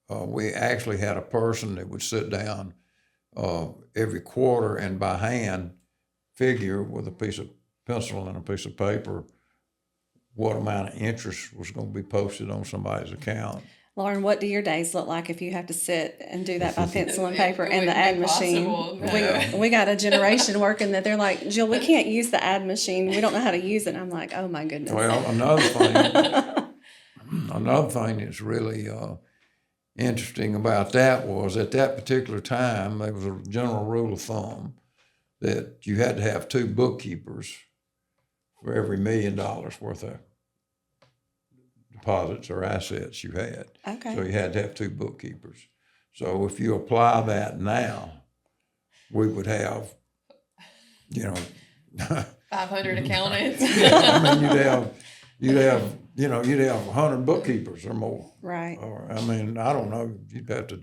we actually had a person that would sit down every quarter and by hand figure with a piece of pencil and a piece of paper what amount of interest was going to be posted on somebody's account. Lauren, what do your days look like if you have to sit and do that by pencil and paper and the ad machine? No. We got a generation working that they're like, Jill, we can't use the ad machine. We don't know how to use it. And I'm like, oh my goodness. Well, another thing that's really interesting about that was at that particular time, there was a general rule of thumb that you had to have 2 bookkeepers for every $1 million worth of deposits or assets you had. Okay. So you had to have 2 bookkeepers. So if you apply that now, we would have, 500 accountants. I mean, you'd have 100 bookkeepers or more. Right. Or, I mean, I don't know. You'd have to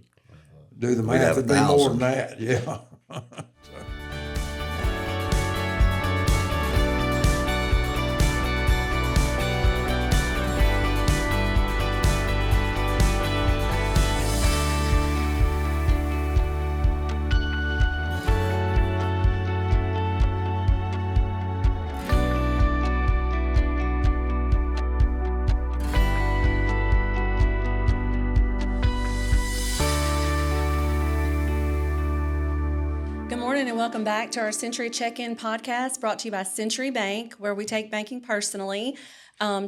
do the We'd math. have It'd be more than 1,000. that. Yeah. Good morning and welcome back to our Century Check-In podcast brought to you by Century Bank, where we take banking personally.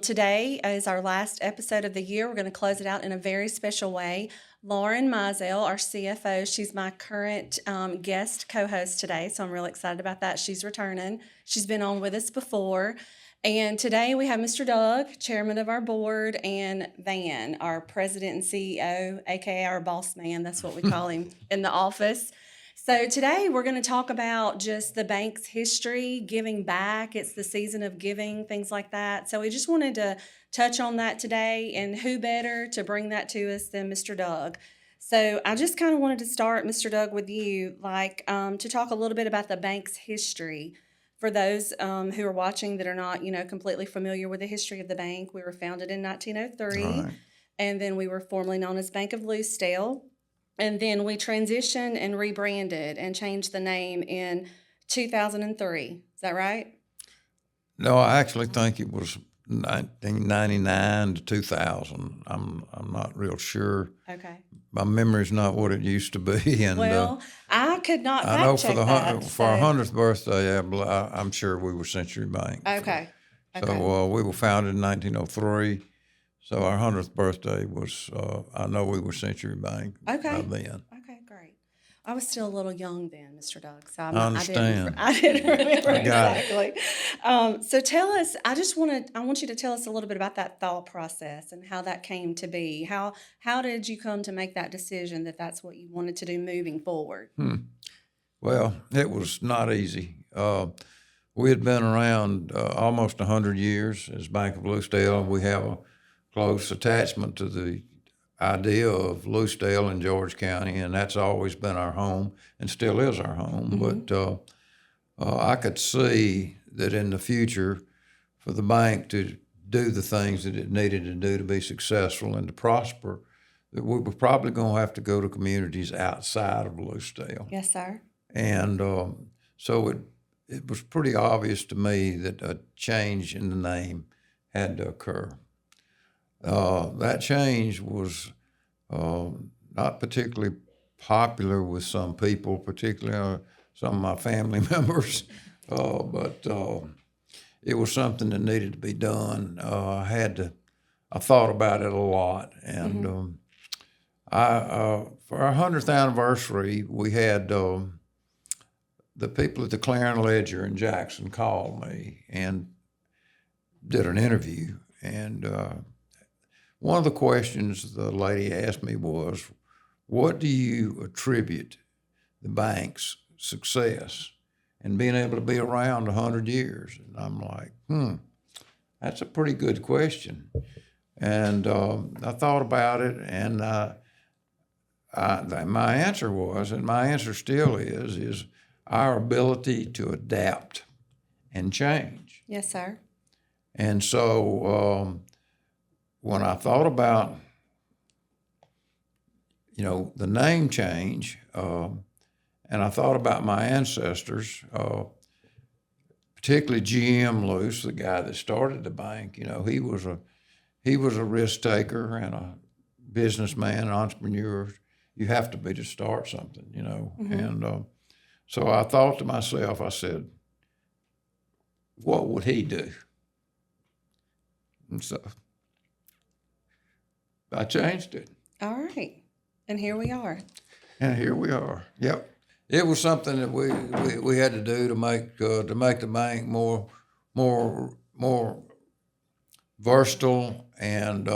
Today is our last episode of the year. We're going to close it out in a very special way. Lauren Mizell, our CFO, she's my current guest co-host today, so I'm really excited about that. She's returning. She's been on with us before. And today we have Mr. Doug, chairman of our board, and Van, our president and CEO, aka our boss man. That's what we call him in the office. So today we're going to talk about just the bank's history, giving back. It's the season of giving, things like that. So we just wanted to touch on that today, and who better to bring that to us than Mr. Doug. So I just kind of wanted to start, Mr. Doug, with you, to talk a little bit about the bank's history. For those who are watching that are not, completely familiar with the history of the bank, we were founded in 1903, Right. and then we were formerly known as Bank of Lucedale. And then we transitioned and rebranded and changed the name in 2003. Is that right? No, I actually think it was 1999 to 2000. I'm not real sure. Okay. My memory's not what it used to be, and Well, I could not I know fact check that. for our 100th birthday, I'm sure we were Century Bank. Okay. So we were founded in 1903. So our 100th birthday was, I know we were Century Bank Okay. then. Okay, great. I was still a little young then, Mr. Doug, so I understand. I didn't remember I got exactly. So tell us. I want you to tell us a little bit about that thought process and how that came to be. How did you come to make that decision that that's what you wanted to do moving forward? Well, it was not easy. We had been around almost 100 years as Bank of Lucedale. We have a close attachment to the idea of Lucedale in George County, and that's always been our home and still is our home. Mm-hmm. But I could see that in the future for the bank to do the things that it needed to do to be successful and to prosper, that we were probably going to have to go to communities outside of Lucedale. Yes, sir. And so it was pretty obvious to me that a change in the name had to occur. That change was not particularly popular with some people, particularly some of my family members, but it was something that needed to be done. I thought about it a lot, and for our 100th anniversary, we had the people at the Clarion Ledger in Jackson called me and did an interview, and one of the questions the lady asked me was, what do you attribute the bank's success and being able to be around 100 years? And I'm like, that's a pretty good question. And I thought about it, and my answer was, and my answer still is our ability to adapt and change. Yes, sir. And so when I thought about, the name change, and I thought about my ancestors, particularly G.M. Luce, the guy that started the bank. He was a risk taker and a businessman, entrepreneur. You have to be to start something, And so I thought to myself, I said, what would he do? And so I changed it. All right. And here we are. And here we are. Yep. It was something that we had to do to make the bank more versatile, and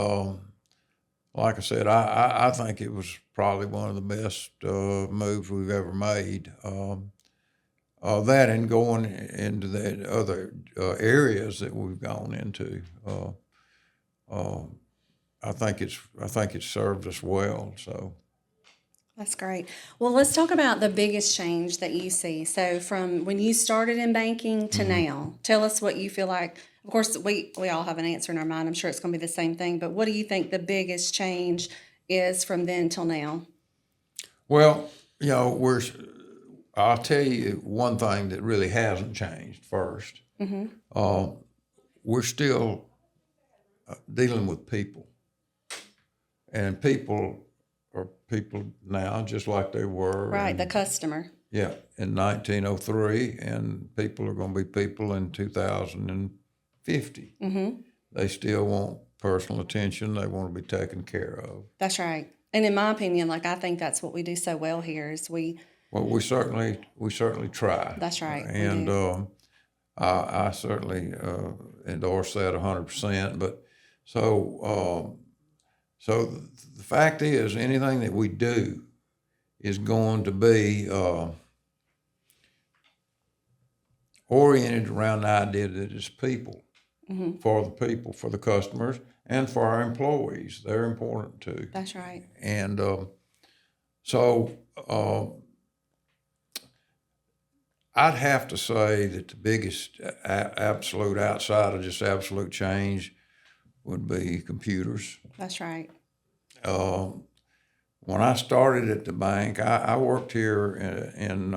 like I said, I think it was probably one of the best moves we've ever made. That and going into the other areas that we've gone into, I think it's served us well. So. That's great. Well, let's talk about the biggest change that you see. So from when you started in banking to now, tell us what you feel like. Of course, we all have an answer in our mind. I'm sure it's going to be the same thing. But what do you think the biggest change is from then till now? Well, I'll tell you one thing that really hasn't changed first. We're still dealing with people. And people are people now just like they were. Right, the customer. Yeah, in 1903, and people are going to be people in 2050. They still want personal attention. They want to be taken care of. That's right. And in my opinion, I think that's what we do so well here is we certainly try. That's right. And I certainly endorse that 100%. But so the fact is, anything that we do is going to be oriented around the idea that it's people, for the people, for the customers, and for our employees. They're important too. That's right. And so I'd have to say that the biggest absolute, outside of just absolute change, would be computers. That's right. When I started at the bank, I worked here in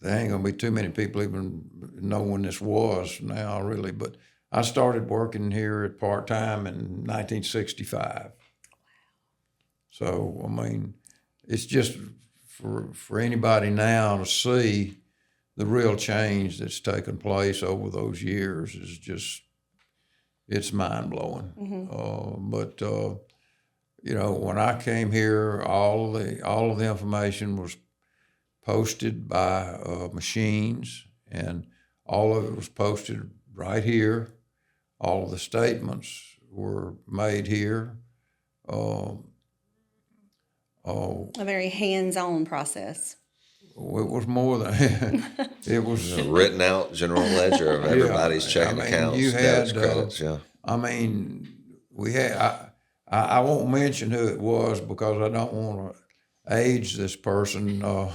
there ain't gonna be too many people even know when this was now, really, but I started working here at part-time in 1965. So, I mean, it's just for anybody now to see the real change that's taken place over those years is just, it's mind-blowing. But when I came here, all of the information was posted by machines, and all of it was posted right here. All of the statements were made here. A very hands-on process. It was more than it was a written out general ledger of everybody's checking accounts, you had, debits, credits. Yeah. I mean, we had. I won't mention who it was because I don't want to age this person. But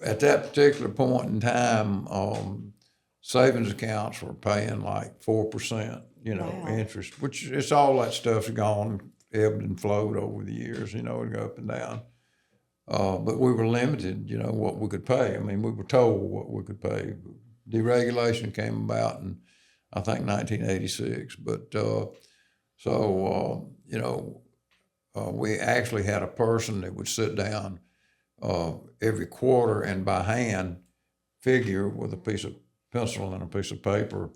at that particular point in time, savings accounts were paying like 4%, Wow. interest, which it's all that stuff's gone, ebbed and flowed over the years, it go up and down. But we were limited, what we could pay. I mean, we were told what we could pay. Deregulation came about in, I think, 1986. But we actually had a person that would sit down every quarter and by hand figure with a piece of pencil and a piece of paper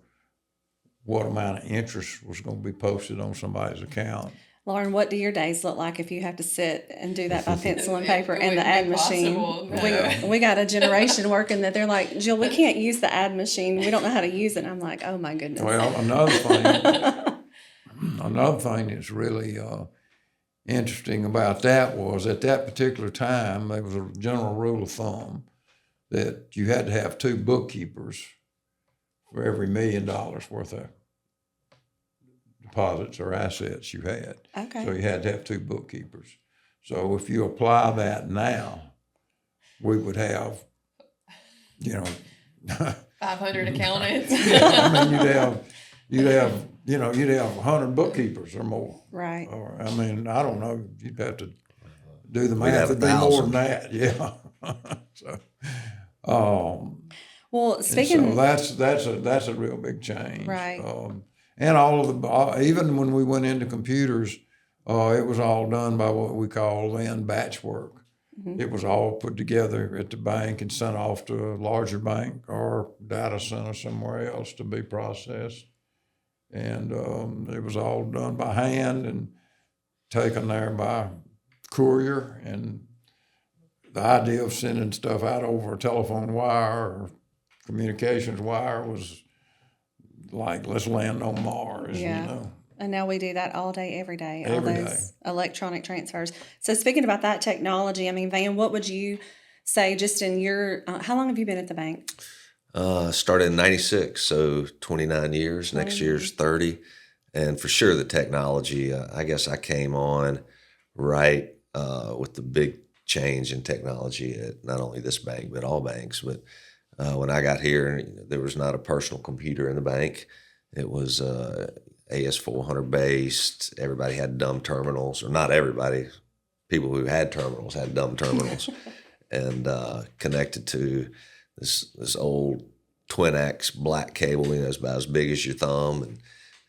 what amount of interest was going to be posted on somebody's account. Lauren, what do your days look like if you have to sit and do that by pencil and paper It and the wouldn't ad be machine? possible, no. We got a generation working that they're like, Jill, we can't use the ad machine. We don't know how to use it. And I'm like, oh my goodness. Well, another thing that's really interesting about that was at that particular time, there was a general rule of thumb that you had to have 2 bookkeepers for every $1 million worth of deposits or assets you had. Okay. So you had to have 2 bookkeepers. So if you apply that now, we would have, 500 accountants. I mean, you'd have 100 bookkeepers or more. Right. Or I mean, I don't know. You'd have to do the We'd math. have It'd be more 1,000. than that. Yeah. So, Well, and speaking, so that's a real big change. Right. And all of even when we went into computers, it was all done by what we call then batch work. It was all put together at the bank and sent off to a larger bank or data center somewhere else to be processed. And it was all done by hand and taken there by courier. And the idea of sending stuff out over a telephone wire or communications wire was like, let's land on Mars, Yeah. And now we do that all day, every day, all Every those electronic transfers. So speaking about that technology, I mean, Van, what would you say just in your, how long have you been at the bank? Started in 96, so 29 years. Next year's 30. And for sure the technology, I guess I came on right with the big change in technology at not only this bank, but all banks. But when I got here, there was not a personal computer in the bank. It was AS400 based. Everybody had dumb terminals, or not everybody. People who had terminals had dumb terminals, and connected to this old twin-ax black cable. It's about as big as your thumb,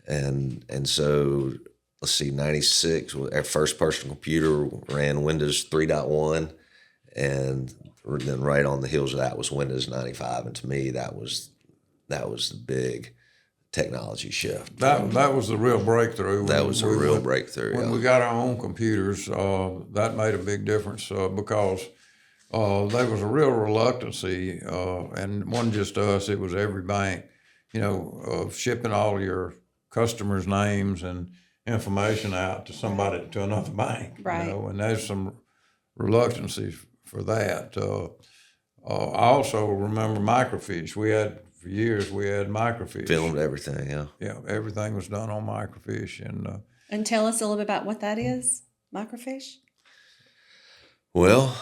and so let's see, 96. Our first personal computer ran Windows 3.1, and then right on the heels of that was Windows 95. And to me, that was the big technology shift. That was the real breakthrough. That was a real breakthrough. When we got our own computers, that made a big difference because there was a real reluctancy, and it wasn't just us, it was every bank, of shipping all your customers' names and information out to somebody, to another bank. Right. And there's some reluctancy for that. I also remember Microfiche. For years, we had Microfiche. Filmed everything, yeah. Yeah, everything was done on Microfiche. And tell us a little bit about what that is, Microfiche. Well,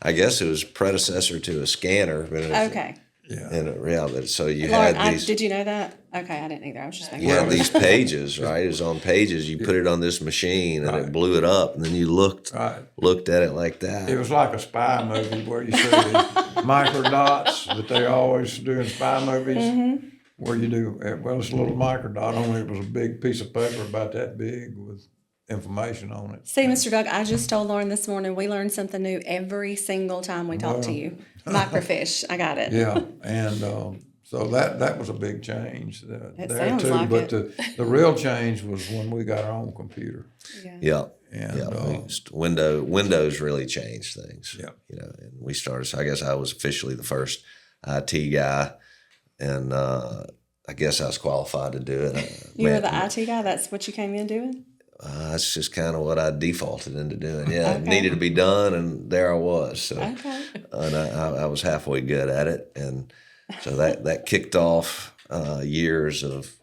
I guess it was predecessor to a scanner. But Okay. Yeah. In reality, so you Lauren, had these. did you know that? Okay, I didn't either. I was just making You sure. had these pages, right? It was on pages. You put it on this machine, and it blew it up, and then you looked Right. at it like that. It was like a spy movie where you see these micro dots that they always do in spy movies, where you do, it's a little micro dot, only it was a big piece of paper about that big with information on it. See, Mr. Doug, I just told Lauren this morning we learn something new every single time we talk to you. Microfiche, I got it. Yeah, and so that was a big change there sounds too. like But it. the real change was when we got our own computer. Yeah. And Windows really changed things. Yeah. And we started. So I guess I was officially the first IT guy, and I guess I was qualified to do it. You were the IT guy? That's what you came in doing? That's just kind of what I defaulted into doing. Yeah, it Okay. needed to be done, and there I was. So, Okay. and I was halfway good at it, and so that kicked off years of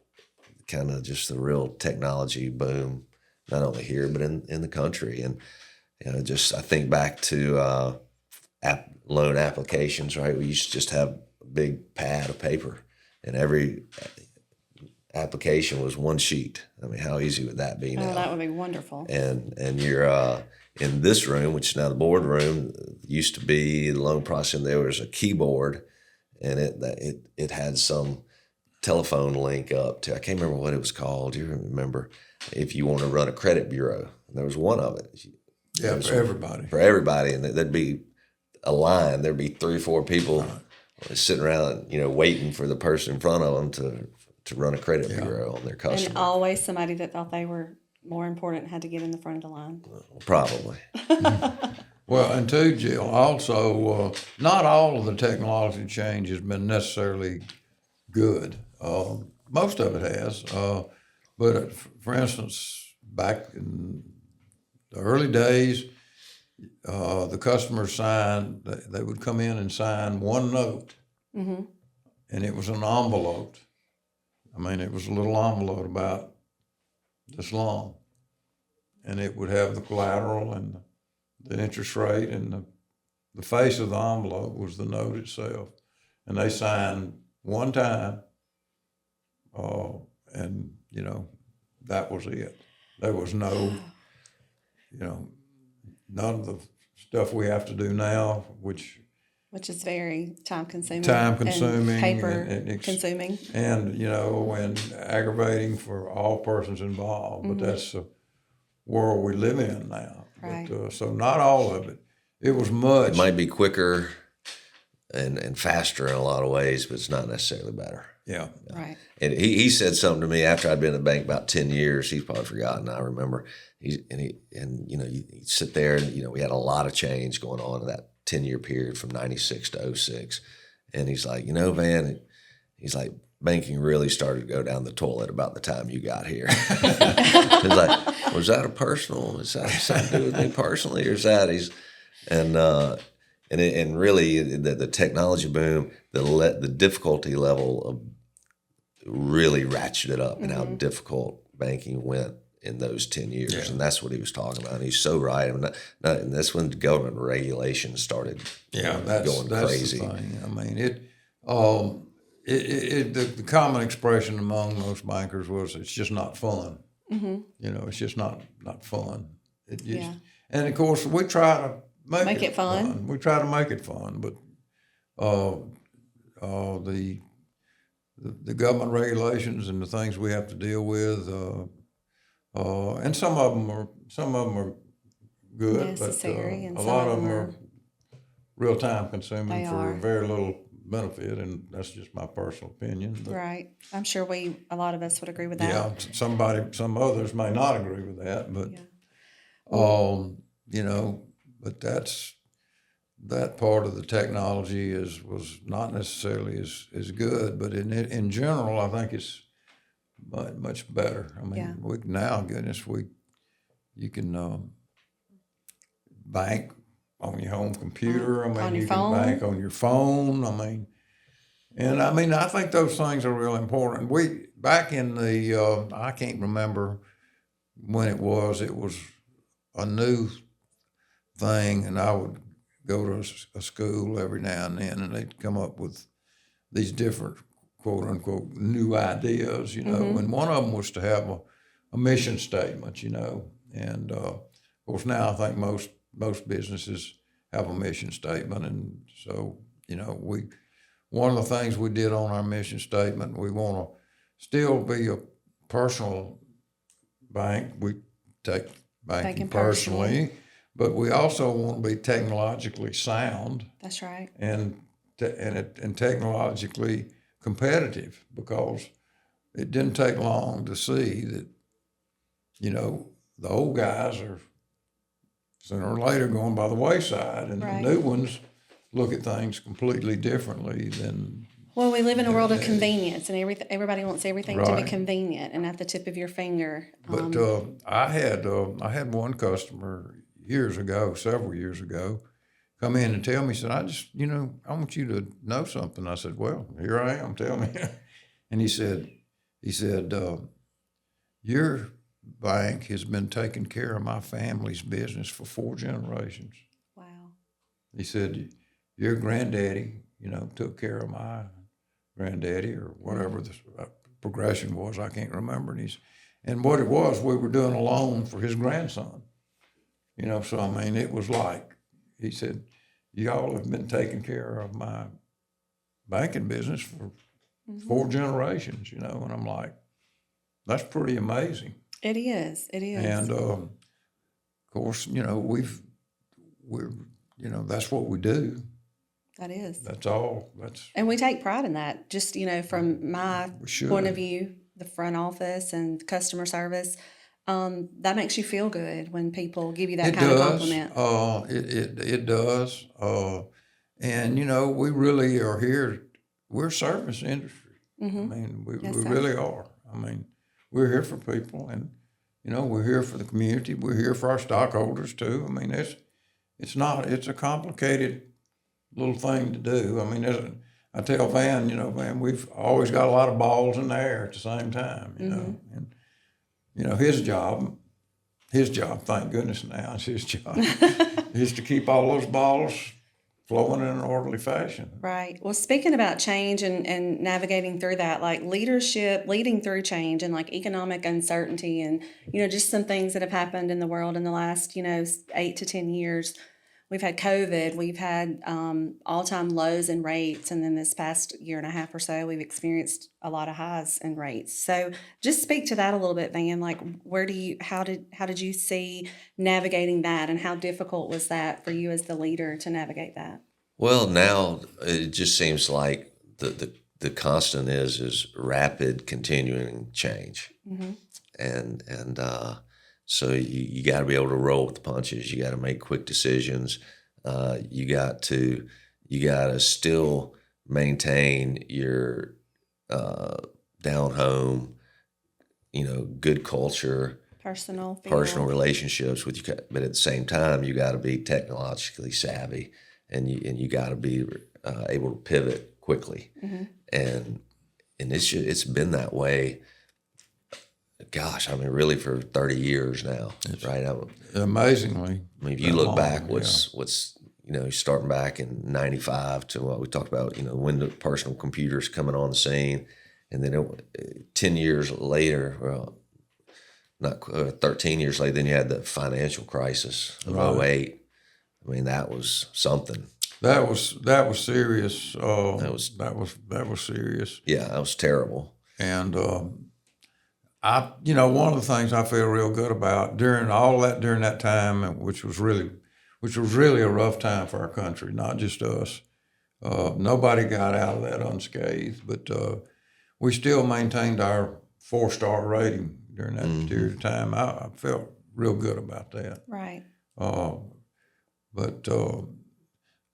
kind of just the real technology boom, not only here but in the country. And just I think back to loan applications. Right, we used to just have a big pad of paper, and every application was one sheet. I mean, how easy would that be now? Oh, that would be wonderful. And you're in this room, which is now the boardroom. Used to be the loan processing. There was a keyboard, and it had some telephone link up to. I can't remember what it was called. Do you remember? If you want to run a credit bureau, there was one of it. Yeah, for everybody. For everybody, and there'd be a line. There'd be 3 or 4 people sitting around, waiting for the person in front of them to run a credit bureau on their customer. And always somebody that thought they were more important had to get in the front of the line. Probably. Well, and too, Jill, also, not all of the technology change has been necessarily good. Most of it has. But for instance, back in the early days, the customers signed, they would come in and sign one note, and it was an envelope. I mean, it was a little envelope about this long, and it would have the collateral and the interest rate, and the face of the envelope was the note itself. And they signed one time, and that was it. There was no, none of the stuff we have to do now, which is very time consuming, time-consuming and paper and consuming, and and aggravating for all persons involved. But that's the world we live in now. Right. But, so not all of it. It was much. It might be quicker and faster in a lot of ways, but it's not necessarily better. Yeah. right? And he said something to me after I'd been in the bank about 10 years. He's probably forgotten. I remember. You sit there and, we had a lot of change going on in that 10-year period from 96 to 06. And he's like, Van, he's like, banking really started to go down the toilet about the time you got here. He's like, was that is that something to do with me personally, or is that and really the technology boom, the difficulty level of really ratcheted up and how difficult banking went in those 10 years. Yeah. And that's what he was talking about. And he's so right. And that's when government regulations started going crazy. The thing. I mean, the common expression among most bankers was, it's just not fun. It's just not fun. And of course, we try to make it fun. We try to make it fun, but the government regulations and the things we have to deal with, and some of them are good, necessary, but and a lot some of them are real time They consuming for are. very little benefit, and that's just my personal opinion. But, Right. I'm sure a lot of us would agree with that. yeah, some others may not agree with that, but but that part of the technology was not necessarily as good, but in general, I think it's much better. I mean, you can bank on your home computer. I mean, on your you phone. can bank on your phone. I think those things are real important. Back in the I can't remember when it was a new thing, and I would go to a school every now and then, and they'd come up with these different quote unquote new ideas, and one of them was to have a mission statement, and of course now I think most businesses have a mission statement, and so one of the things we did on our mission statement, we want to still be a personal bank. We take banking personally, but we also want to be technologically sound. That's right. And technologically competitive, because it didn't take long to see that, the old guys are sooner or later going by the wayside, and Right. the new ones look at things completely differently than. Well, we live in a world of convenience, and everybody wants everything to be Right. convenient and at the tip of your finger. But I had one customer several years ago, come in and tell me, said, I want you to know something. I said, well, here I am, tell me. And he said, your bank has been taking care of my family's business for 4 generations. Wow. He said, your granddaddy, took care of my granddaddy, or whatever the progression was, I can't remember. And what it was, we were doing a loan for his grandson. So it was like, he said, y'all have been taking care of my banking business for 4 generations, and I'm like, that's pretty amazing. It is. And of course, we're that's what we do. That is. That's all. And we take pride in that. Just, from my should. point of view, the front office and customer service, that makes you feel good when people give you that kind of compliment. It does. And we really are here. We're a service industry. We really are. We're here for people, and we're here for the community. We're here for our stockholders too. It's a complicated little thing to do. I tell Van, Van, we've always got a lot of balls in the air at the same time, and his job, thank goodness now, it's his job, is to keep all those balls flowing in an orderly fashion. Right. Well, speaking about change and navigating through that, like leadership, leading through change and like economic uncertainty and, just some things that have happened in the world in the last, 8 to 10 years. We've had COVID, we've had all-time lows in rates, and then this past year and a half or so, we've experienced a lot of highs in rates. So just speak to that a little bit, Van. Like, how did you see navigating that, and how difficult was that for you as the leader to navigate that? Well, now it just seems like the constant is rapid, continuing change, and so you got to be able to roll with the punches. You got to make quick decisions. You got to still maintain your down home, good culture, Personal relationships with you, but at the same time, you got to be technologically savvy, and you got to be able to pivot quickly, and it's been that way. Gosh, really for 30 years now, right? Amazingly. If you look back, what's starting back in '95 to what we talked about, Windows personal computers coming on the scene, and then 10 years later, well, not 13 years later, then you had the financial crisis of '08. That was something. That was serious. That was serious. Yeah, that was terrible. And one of the things I feel real good about during that time, which was really a rough time for our country, not just us. Nobody got out of that unscathed, but we still maintained our 4-star rating during that period of time. I felt real good about that. Right. But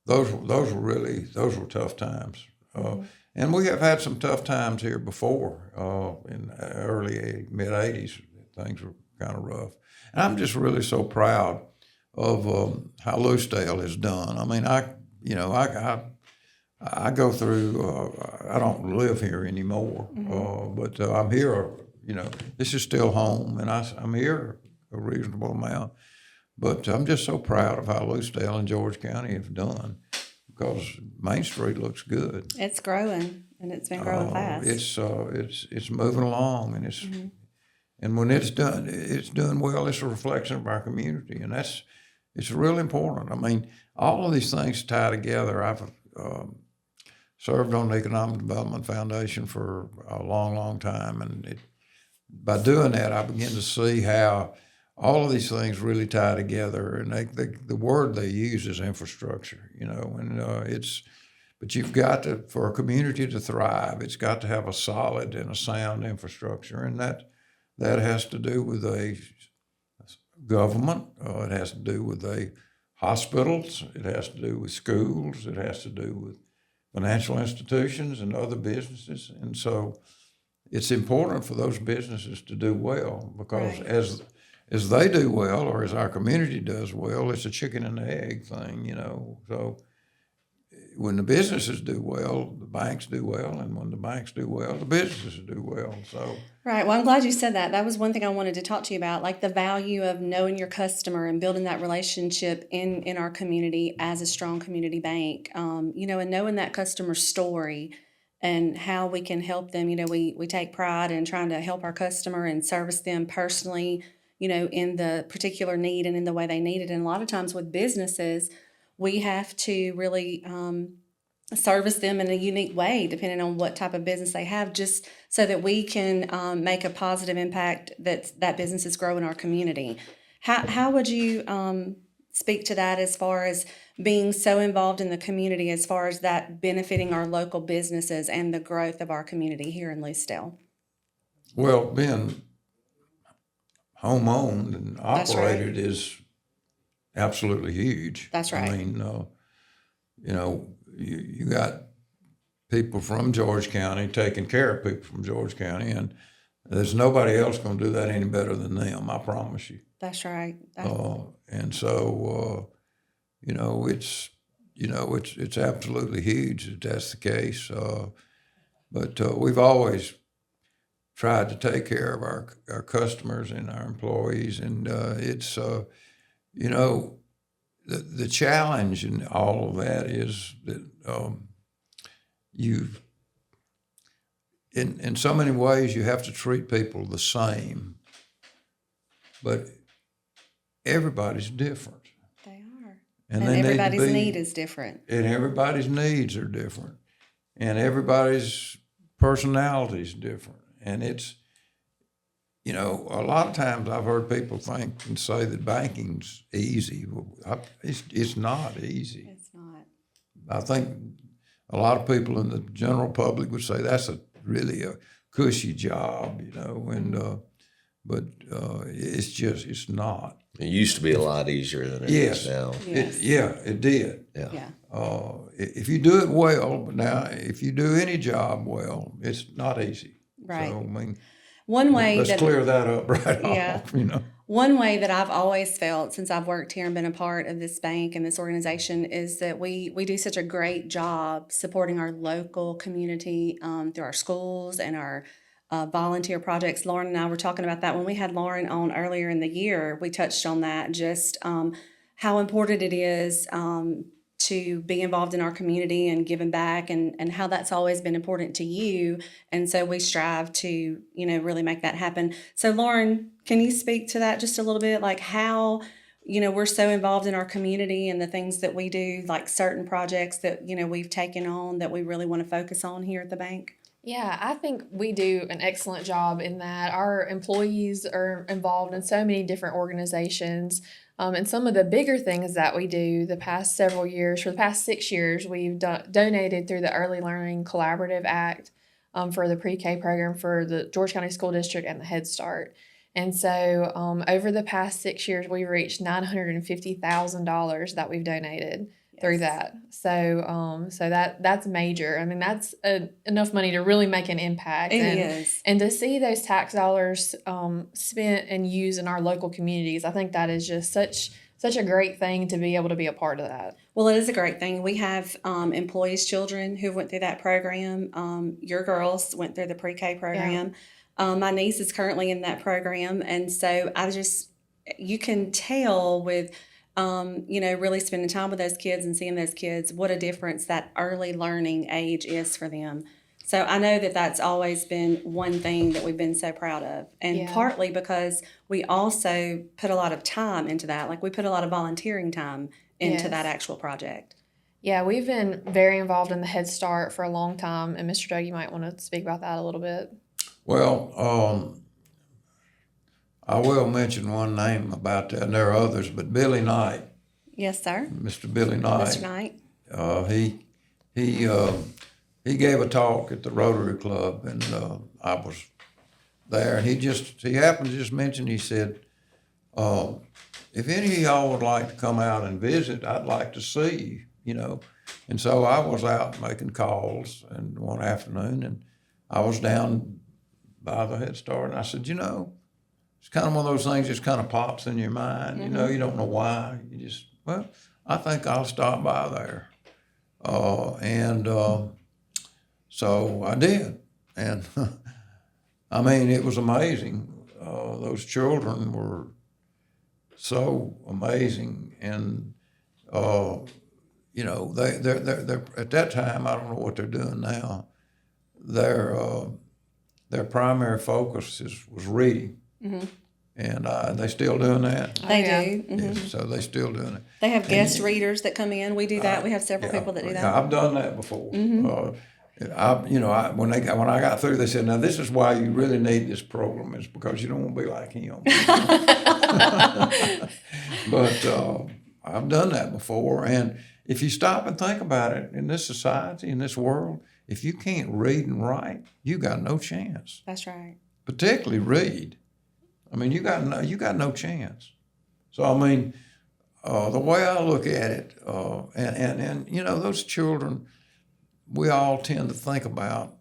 those were tough times. And we have had some tough times here before. In the early mid '80s, things were kind of rough. And I'm just really so proud of how Lucedale has done. I go through. I don't live here anymore, but I'm here. This is still home, and I'm here a reasonable amount. But I'm just so proud of how Lucedale and George County have done, because Main Street looks good. It's growing, and it's been growing fast. It's moving along, and and when it's done well. It's a reflection of our community, and it's really important. All of these things tie together. I've served on the Economic Development Foundation for a long, long time, and by doing that, I begin to see how all of these things really tie together, and the word they use is infrastructure, but you've got to, for a community to thrive, it's got to have a solid and a sound infrastructure, and that has to do with a government, it has to do with hospitals, it has to do with schools, it has to do with financial institutions and other businesses, and so it's important for those businesses to do well, because as they do well, or as our community does well, it's a chicken and egg thing, So when the businesses do well, the banks do well, and when the banks do well, the businesses do well. So right. Well, I'm glad you said that. That was one thing I wanted to talk to you about, like the value of knowing your customer and building that relationship in our community as a strong community bank. And knowing that customer story and how we can help them. We take pride in trying to help our customer and service them personally, in the particular need and in the way they need it. And a lot of times with businesses, we have to really service them in a unique way, depending on what type of business they have, just so that we can make a positive impact that businesses grow in our community. How would you speak to that as far as being so involved in the community, as far as that benefiting our local businesses and the growth of our community here in Lucedale? Well, being home owned and operated is absolutely huge. That's right. You got people from George County taking care of people from George County, and there's nobody else going to do that any better than them. I promise you. That's right. And so, it's absolutely huge that that's the case. But we've always tried to take care of our customers and our employees, and the challenge in all of that is that in so many ways you have to treat people the same, but everybody's different. They are. And And they need to everybody's be- need is different. And everybody's needs are different. And everybody's personality is different. And it's, a lot of times I've heard people think and say that banking's easy. It's not easy. It's not. I think a lot of people in the general public would say that's really a cushy job, but it's not. It used to be a lot easier than it is now. Yes. It did. Yeah. If you do it well, but now if you do any job well, it's not easy. Right. So, I mean, One way let's that clear that up right Yeah. off. One way that I've always felt since I've worked here and been a part of this bank and this organization is that we do such a great job supporting our local community through our schools and our volunteer projects. Lauren and I were talking about that when we had Lauren on earlier in the year. We touched on that, just how important it is to be involved in our community and giving back, and how that's always been important to you. And so we strive to, really make that happen. So Lauren, can you speak to that just a little bit? Like how, we're so involved in our community and the things that we do, like certain projects that, we've taken on that we really want to focus on here at the bank? Yeah, I think we do an excellent job in that our employees are involved in so many different organizations. And some of the bigger things that we do the past several years, for the past 6 years, we've donated through the Early Learning Collaborative Act for the pre-K program for the George County School District and the Head Start. And so over the past 6 years, we've reached $950,000 that we've donated through that. So that's major. I mean, that's enough money to really make an impact. It is. And to see those tax dollars spent and used in our local communities, I think that is just such a great thing to be able to be a part of that. Well, it is a great thing. We have employees' children who went through that program. Your girls went through the pre-K program. My niece is currently in that program. And so you can tell with, really spending time with those kids and seeing those kids, what a difference that early learning age is for them. So I know that that's always been one thing that we've been so proud of. And partly because we also put a lot of time into that. Like we put a lot of volunteering time into that actual project. Yeah, we've been very involved in the Head Start for a long time. And Mr. Doug, you might want to speak about that a little bit. Well, I will mention one name about that, and there are others, but Billy Knight. Yes, sir. Mr. Billy Knight. Mr. Knight. He gave a talk at the Rotary Club, and I was there, and he happened to just mention, he said, if any of y'all would like to come out and visit, I'd like to see you, And so I was out making calls and one afternoon, and I was down by the Head Start, and I said, it's kind of one of those things that just kind of pops in your mind. You don't know why. You just, I think I'll stop by there. So I did. And I mean, it was amazing. Those children were so amazing. And, they're at that time, I don't know what they're doing now. Their primary focus was reading. Mm-hmm. And they still doing that? They do. Mm-hmm. Yes, so they still doing it. They have guest readers that come in. We do that. We have several people that do that. I've done that before. Mm-hmm. When I got through, they said, "Now this is why you really need this program. Is because you don't want to be like him." But I've done that before, and if you stop and think about it, in this society, in this world, if you can't read and write, you got no chance. That's right. Particularly read. I mean, you got no chance. So I mean, the way I look at it, and those children, we all tend to think about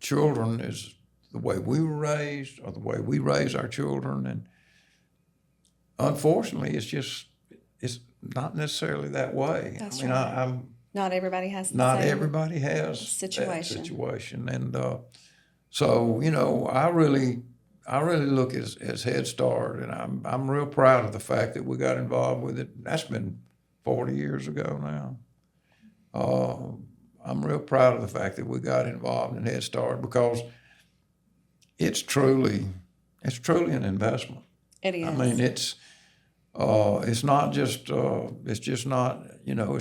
children as the way we were raised or the way we raise our children, and unfortunately, it's not necessarily that way. That's I mean, right. Not everybody has the not same everybody has situation. that situation, and so I really look as Head Start, and I'm real proud of the fact that we got involved with it. That's been 40 years ago now. I'm real proud of the fact that we got involved in Head Start because it's truly an investment. It is. I mean, it's not just it's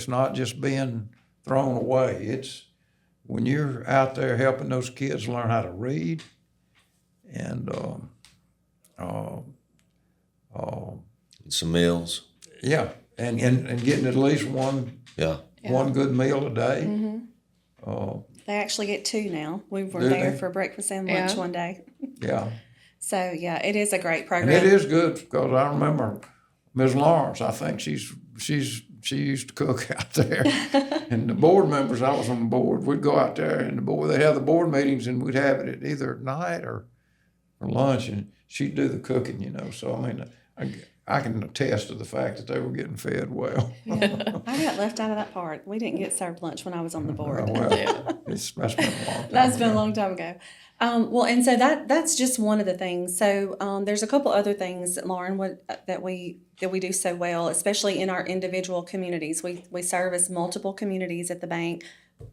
not just being thrown away. It's when you're out there helping those kids learn how to read and Some meals. yeah, and getting at least one good meal a day. Mm-hmm. They actually get 2 now. We were Do there they? for breakfast and lunch Yeah. one day. Yeah. So yeah, it is a great And program. it is good because I remember Ms. Lawrence. I think she used to cook out there, and the board members. I was on the board. We'd go out there, and they'd have the board meetings, and we'd have it at either at night or lunch, and she'd do the cooking. So I mean, I can attest to the fact that they were getting fed well. Yeah. I got left out of that part. We didn't get served lunch when I was on the board. That's been a long time. That's been a long time ago. Well, and so that's just one of the things. So there's a couple other things, Lauren, that we do so well, especially in our individual communities. We service multiple communities at the bank,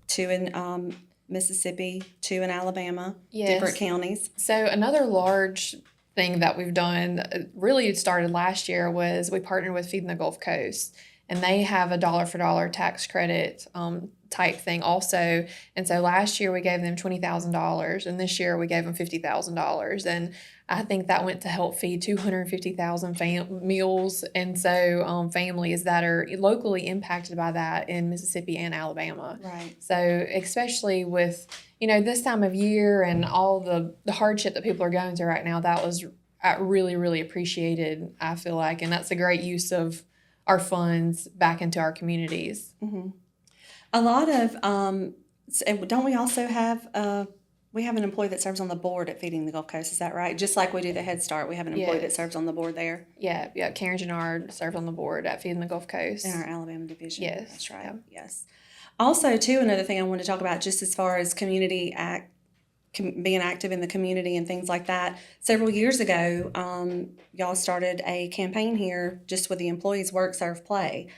2 in Mississippi, 2 in Alabama, different counties. So another large thing that we've done, really started last year, was we partnered with Feeding the Gulf Coast, and they have a dollar for dollar tax credit type thing also. And so last year we gave them $20,000, and this year we gave them $50,000. And I think that went to help feed 250,000 meals. And so families that are locally impacted by that in Mississippi and Alabama. Right. So especially with, this time of year and all the hardship that people are going through right now, that was really, really appreciated, I feel like. And that's a great use of our funds back into our communities. Mm-hmm. A lot of, don't we also have, we have an employee that serves on the board at Feeding the Gulf Coast, is that right? Just like we do the Head Start, we have an employee that serves on the board there. Yeah. Karen Gennard served on the board at Feeding the Gulf Coast. In our Alabama division. Yes. That's right. Yeah. Yes. Also, too, another thing I want to talk about just as far as being active in the community and things like that. Several years ago, y'all started a campaign here just with the employees, Work, Serve, Play.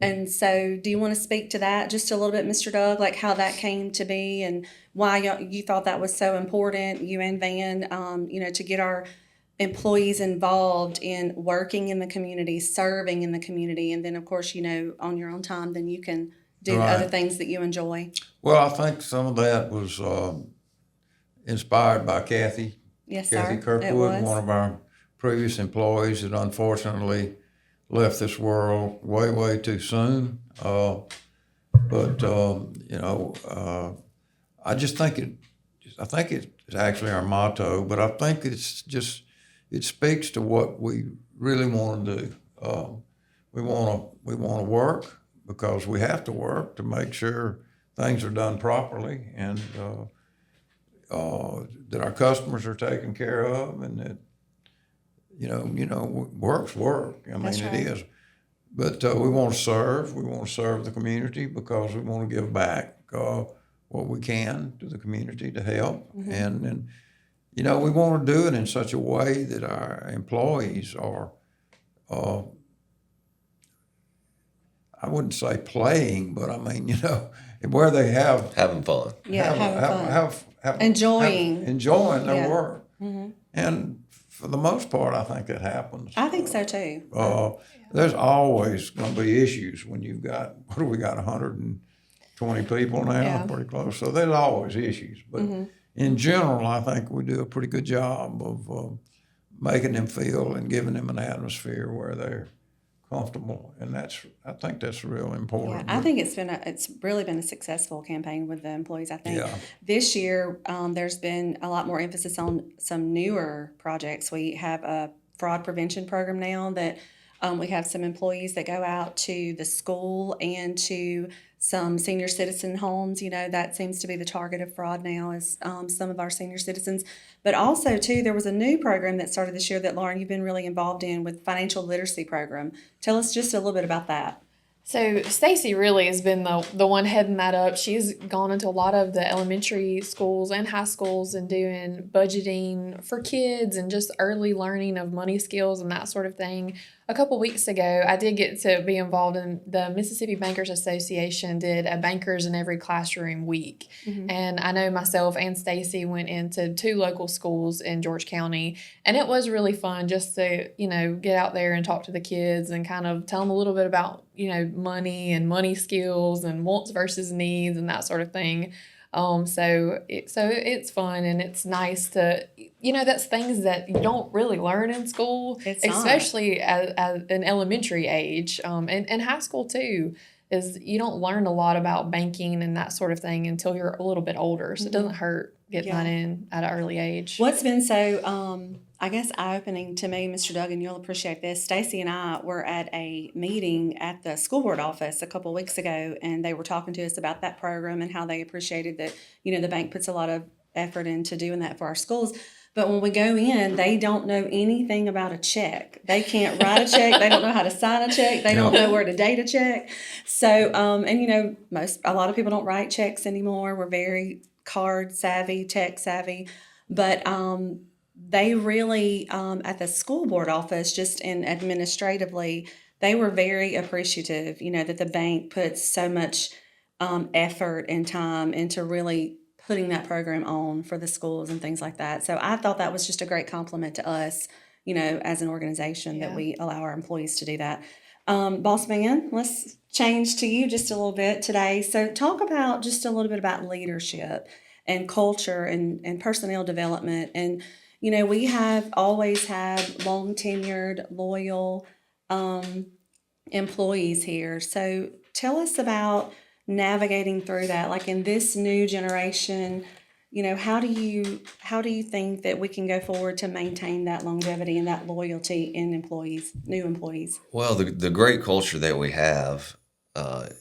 And so do you want to speak to that just a little bit, Mr. Doug, like how that came to be and why you thought that was so important, you and Van, to get our employees involved in working in the community, serving in the community, and then, of course, on your own time, then you can do other things that you enjoy. Well, I think some of that was inspired by Kathy. Yes, Kathy sir. Kirkwood, one of our previous employees that unfortunately left this world way, way too soon. I just think it's actually our motto, but I think it speaks to what we really want to do. We want to work because we have to work to make sure things are done properly and that our customers are taken care of, and that work's work. I mean, That's right. It is. But we want to serve. We want to serve the community because we want to give back what we can to the community to help. Mm-hmm. And we want to do it in such a way that our employees are, I wouldn't say playing, but I mean, where they have Having fun. Yeah, having fun. Enjoying their work. Mm-hmm. And for the most part, I think that happens. I think so too. There's always going to be issues when you've got, 120 people now, pretty close. So there's always issues. But in general, I think we do a pretty good job of making them feel and giving them an atmosphere where they're comfortable. And I think that's real important. Yeah, I think it's really been a successful campaign with the employees. I think this year there's been a lot more emphasis on some newer projects. We have a fraud prevention program now that we have some employees that go out to the school and to some senior citizen homes. That seems to be the target of fraud now is some of our senior citizens. But also, too, there was a new program that started this year that, Lauren, you've been really involved in with financial literacy program. Tell us just a little bit about that. So Stacy really has been the one heading that up. She's gone into a lot of the elementary schools and high schools and doing budgeting for kids and just early learning of money skills and that sort of thing a couple weeks ago, I did get to be involved in the Mississippi Bankers Association did a Bankers in Every Classroom week. And I know myself and Stacy went into 2 local schools in George County, and it was really fun just to, get out there and talk to the kids and kind of tell them a little bit about, money and money skills and wants versus needs and that sort of thing. So it's fun, and it's nice to, that's things that you don't really learn in school, It's not. especially at an elementary age, and high school too, is you don't learn a lot about banking and that sort of thing until you're a little bit older. So it doesn't hurt getting that in at an early age. What's been so, I guess, eye-opening to me, Mr. Duggan, you'll appreciate this. Stacy and I were at a meeting at the school board office a couple of weeks ago, and they were talking to us about that program and how they appreciated that, the bank puts a lot of effort into doing that for our schools. But when we go in, they don't know anything about a check. They can't write a check. They don't know how to sign a check. They don't know where to date a check. So, and a lot of people don't write checks anymore. We're very card savvy, tech savvy, but they really, at the school board office, just in administratively, they were very appreciative, that the bank puts so much effort and time into really putting that program on for the schools and things like that. So I thought that was just a great compliment to us, as an organization that we allow our employees to do that. Boss man, let's change to you just a little bit today. So talk about just a little bit about leadership and culture and personnel development. And, we have always had long tenured, loyal employees here. So tell us about navigating through that, like in this new generation. How do you think that we can go forward to maintain that longevity and that loyalty in employees, new employees? Well, the great culture that we have,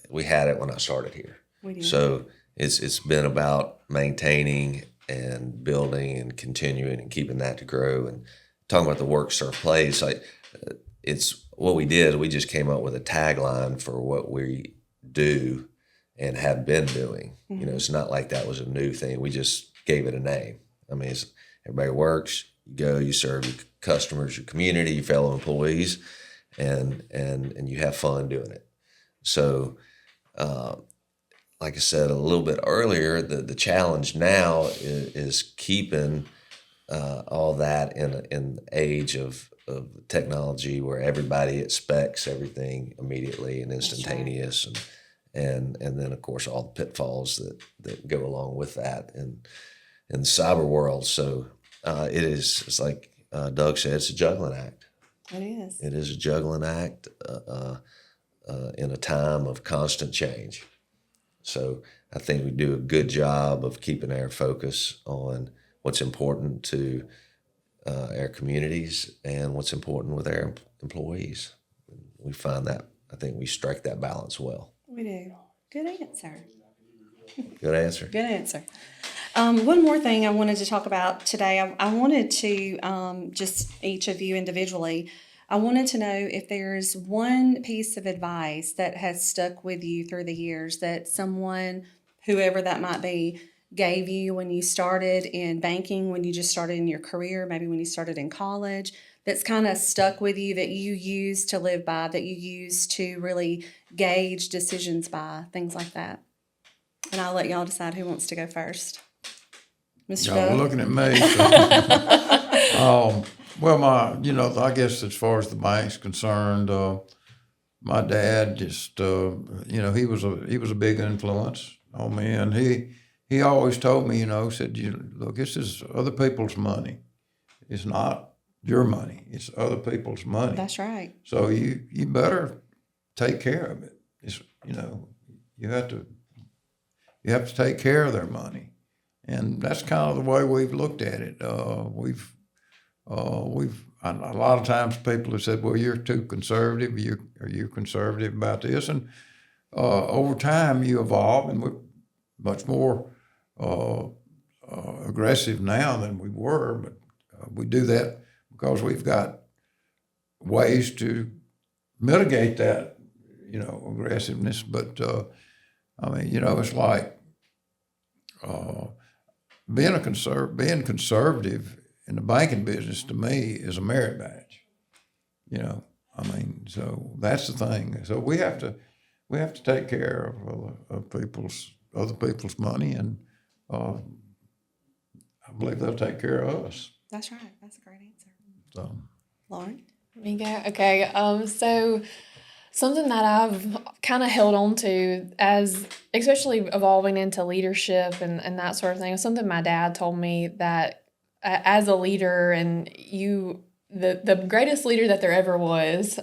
we had it when I started here. We do. So it's been about maintaining and building and continuing and keeping that to grow. And talking about the work, serve, plays, it's what we did. We just came up with a tagline for what we do and have been doing. It's not like that was a new thing. We just gave it a name. I mean, everybody works. You go, you serve your customers, your community, your fellow employees, and you have fun doing it. So, like I said a little bit earlier, the challenge now is keeping all that in the age of technology where everybody expects everything immediately and instantaneous. Right. And then of course all the pitfalls that go along with that in the cyber world. So it's like Doug said, it's a juggling act. It is. It is a juggling act in a time of constant change. So I think we do a good job of keeping our focus on what's important to our communities and what's important with our employees. We find that, I think we strike that balance well. We do. Good answer. Good answer. Good answer. One more thing I wanted to talk about today. I wanted to, just each of you individually, I wanted to know if there's one piece of advice that has stuck with you through the years that someone, whoever that might be, gave you when you started in banking, when you just started in your career, maybe when you started in college, that's kind of stuck with you, that you use to live by, that you use to really gauge decisions by, things like that. And I'll let y'all decide who wants to go first. Mr. Y'all Doug? looking at me. So, well, I guess as far as the bank's concerned, my dad just, he was a big influence on me, and he always told me, said, look, this is other people's money. It's not your money. It's other people's money. That's right. So you better take care of it. It's, you have to take care of their money. And that's kind of the way we've looked at it. We've a lot of times people have said, well, you're too conservative. Are you conservative about this? And over time you evolve, and we're much more aggressive now than we were. But we do that because we've got ways to mitigate that, aggressiveness. But it's like being conservative in the banking business to me is a merit badge. I mean, so that's the thing. So we have to take care of other people's money, and I believe they'll take care of us. That's right. That's a great answer. So Lauren? Me go. Okay. So something that I've kind of held on to as, especially evolving into leadership and that sort of thing, is something my dad told me that as a leader, and the greatest leader that there ever was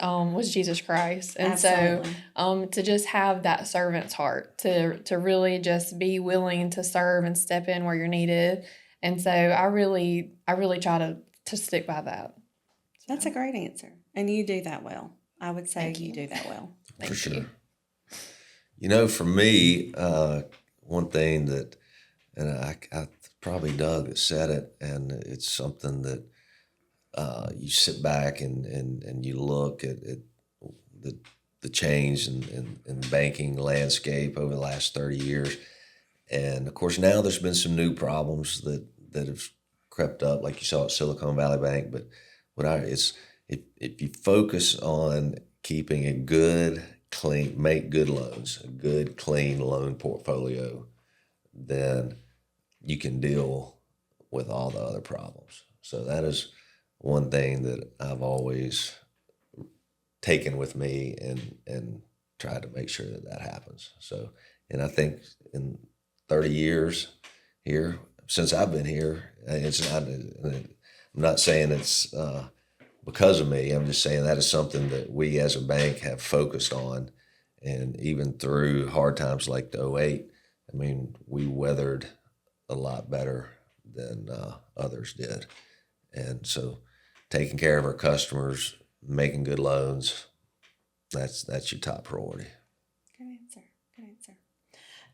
Jesus Christ. And Absolutely. so to just have that servant's heart, to really just be willing to serve and step in where you're needed. And so I really try to stick by that. That's a great answer. And you do that well. I would say Thank you you. do that well. Thank For sure. you. You know, for me, one thing that, and I probably Doug that said it, and it's something that you sit back and you look at the change in the banking landscape over the last 30 years. And of course, now there's been some new problems that have crept up, like you saw at Silicon Valley Bank. But if you focus on keeping a good, clean, make good loans, a good, clean loan portfolio, then you can deal with all the other problems. So that is one thing that I've always taken with me and tried to make sure that happens. So, and I think in 30 years here, since I've been here, I'm not saying it's because of me. I'm just saying that is something that we as a bank have focused on. And even through hard times like the '08, I mean, we weathered a lot better than others did. And so taking care of our customers, making good loans, that's your top priority. Good answer. Good answer.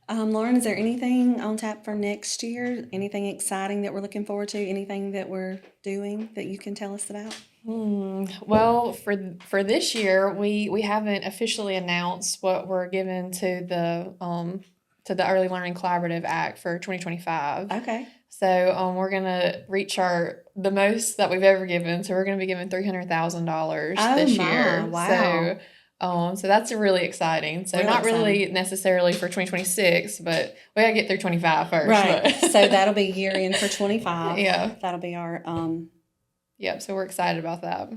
Lauren, is there anything on tap for next year? Anything exciting that we're looking forward to? Anything that we're doing that you can tell us about? Well, for this year, we haven't officially announced what we're giving to the Early Learning Collaborative Act for 2025. Okay. So we're gonna reach the most that we've ever given. So we're gonna be giving $300,000 this year. Wow. So that's really exciting. So Real not really exciting. necessarily for 2026, but we gotta get through 25 first. Right. But. So that'll be year in for 25. Yeah. That'll be our Yep. So we're excited about that.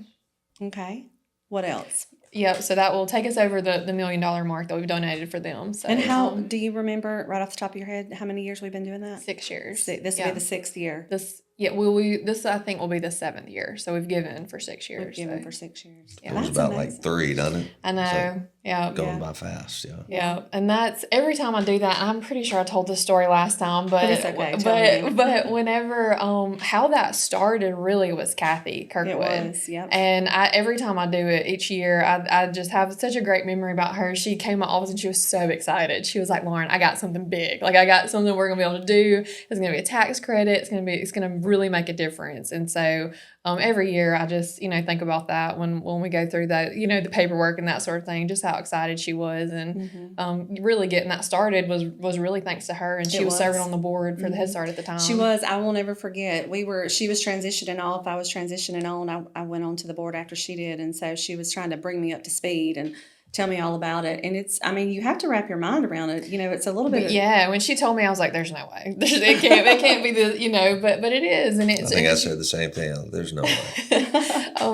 okay. What else? Yep. So that will take us over the $1 million mark that we've donated for them. So And how do you remember right off the top of your head how many years we've been doing that? 6 years. This will be the 6th year. This I think will be the 7th year. So we've given for 6 years. We've given so. for 6 years. Yeah. It was That's about amazing. like 3, doesn't it? I know. So Yeah. going Yeah. by fast, yeah. Yeah, and that's every time I do that. I'm pretty sure I told this story last time, but it's okay, tell me. but whenever how that started really was Kathy Kirkwood. It was, yep. And every time I do it each year, I just have such a great memory about her. She came to office and she was so excited. She was like, "Lauren, I got something big. Like I got something we're gonna be able to do. It's gonna be a tax credit. It's gonna really make a difference." And so every year I just think about that when we go through that the paperwork and that sort of thing. Just how excited she was, and really getting that started was really thanks to her. And she was serving on the board for the Head Start at the time. She was. I will never forget. She was transitioning off. I was transitioning on. I went on to the board after she did, and so she was trying to bring me up to speed and tell me all about it. And you have to wrap your mind around it. It's a little bit. But yeah, when she told me, I was like, "There's no way. It can't be the but it is." And it's. I think I said the same thing. There's no way.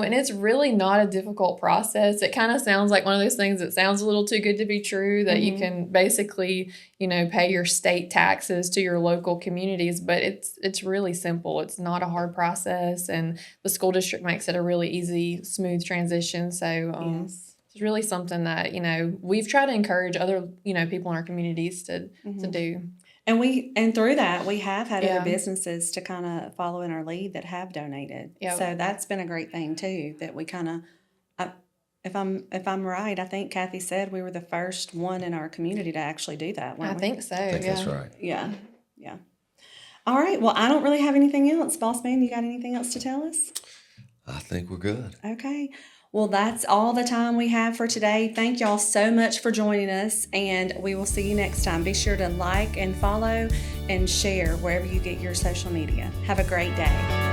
And it's really not a difficult process. It kind of sounds like one of those things that sounds a little too good to be true, that you can basically, pay your state taxes to your local communities, but it's really simple. It's not a hard process, and the school district makes it a really easy, smooth transition. So Yes. it's really something that, we've tried to encourage other, people in our communities to do. And through that, we have had Yeah. other businesses to kind of follow in our lead that have donated. Yep. So that's been a great thing too, that we kind of, if I'm right, I think Kathy said we were the first one in our community to actually do that. I weren't we? think so. I think yeah. that's right. Yeah. Yeah. All right. Well, I don't really have anything else. Boss man, you got anything else to tell us? I think we're good. Okay. Well, that's all the time we have for today. Thank y'all so much for joining us, and we will see you next time. Be sure to like and follow and share wherever you get your social media. Have a great day.